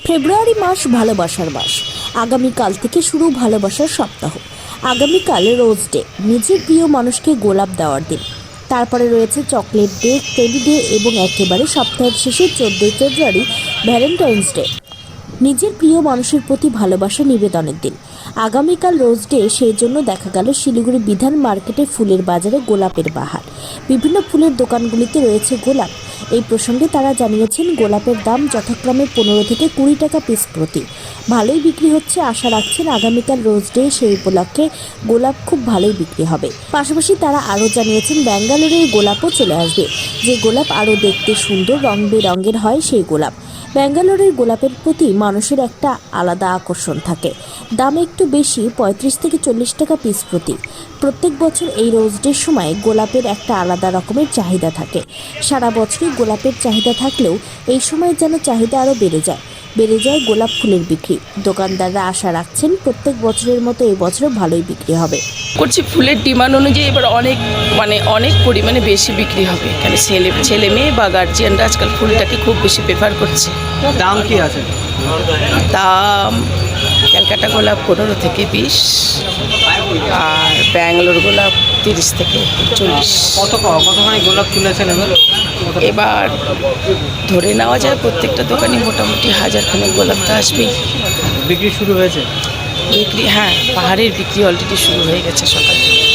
ফেব্রুয়ারি মাস ভালোবাসার মাস। আগামীকাল থেকে শুরু ভালোবাসার সপ্তাহ। আগামীকাল রোজ ডে, নিজের প্রিয় মানুষকে গোলাপ দেওয়ার দিন। তারপরে রয়েছে চকলেট ডে, টেডি ডে এবং একেবারে সপ্তাহের শেষে 14 ফেব্রুয়ারি ভ্যালেন্টাইন্স ডে, নিজের প্রিয় মানুষের প্রতি ভালোবাসা নিবেদনের দিন। আগামীকাল রোজ ডে, সেই জন্য দেখা গেল শিলিগুড়ি বিধান মার্কেটে ফুলের বাজারে গোলাপের বাহার। বিভিন্ন ফুলের দোকানগুলিতে রয়েছে গোলাপ। এই প্রসঙ্গে তারা জানিয়েছেন, গোলাপের দাম যথাক্রমে 15 থেকে 20 টাকা পিস প্রতি। ভালোই বিক্রি হচ্ছে, আশা রাখছেন আগামীকাল রোজ ডে, সেই উপলক্ষে গোলাপ খুব ভালোই বিক্রি হবে। পাশাপাশি তারা আরও জানিয়েছেন, ব্যাঙ্গালোরের গোলাপও চলে আসবে, যে গোলাপ আরও দেখতে সুন্দর, রং বেরঙের হয় সেই গোলাপ। ব্যাঙ্গালোরের গোলাপের প্রতি মানুষের একটা আলাদা আকর্ষণ থাকে। দাম একটু বেশি, 35 থেকে 40 টাকা পিস প্রতি। প্রত্যেক বছর এই রোজ ডের সময় গোলাপের একটা আলাদা রকমের চাহিদা থাকে। সারা বছরই গোলাপের চাহিদা থাকলেও এই সময় যেন চাহিদা আরও বেড়ে যায় গোলাপ ফুলের বিক্রি। দোকানদাররা আশা রাখছেন প্রত্যেক বছরের মতো এই বছরও ভালোই বিক্রি হবে। করছি ফুলের ডিমান্ড অনুযায়ী এবার অনেক পরিমাণে বেশি বিক্রি হবে, কেন ছেলে মেয়ে বা গার্জিয়ানরা আজকাল ফুলটাকে খুব বেশি প্রেফার করছে। দাম কি আছে? দাম ক্যালকাটা গোলাপ 15 থেকে 20, আর ব্যাঙ্গালোর গোলাপ 30 থেকে 40। কতখানি গোলাপ তুলেছেন এবার ধরে নেওয়া যায় প্রত্যেকটা দোকানে মোটামুটি 1000 খানেক গোলাপ তো আসবেই। বিক্রি শুরু হয়েছে? বিক্রি, হ্যাঁ, পাহাড়ের বিক্রি অলরেডি শুরু হয়ে গেছে সকাল থেকে।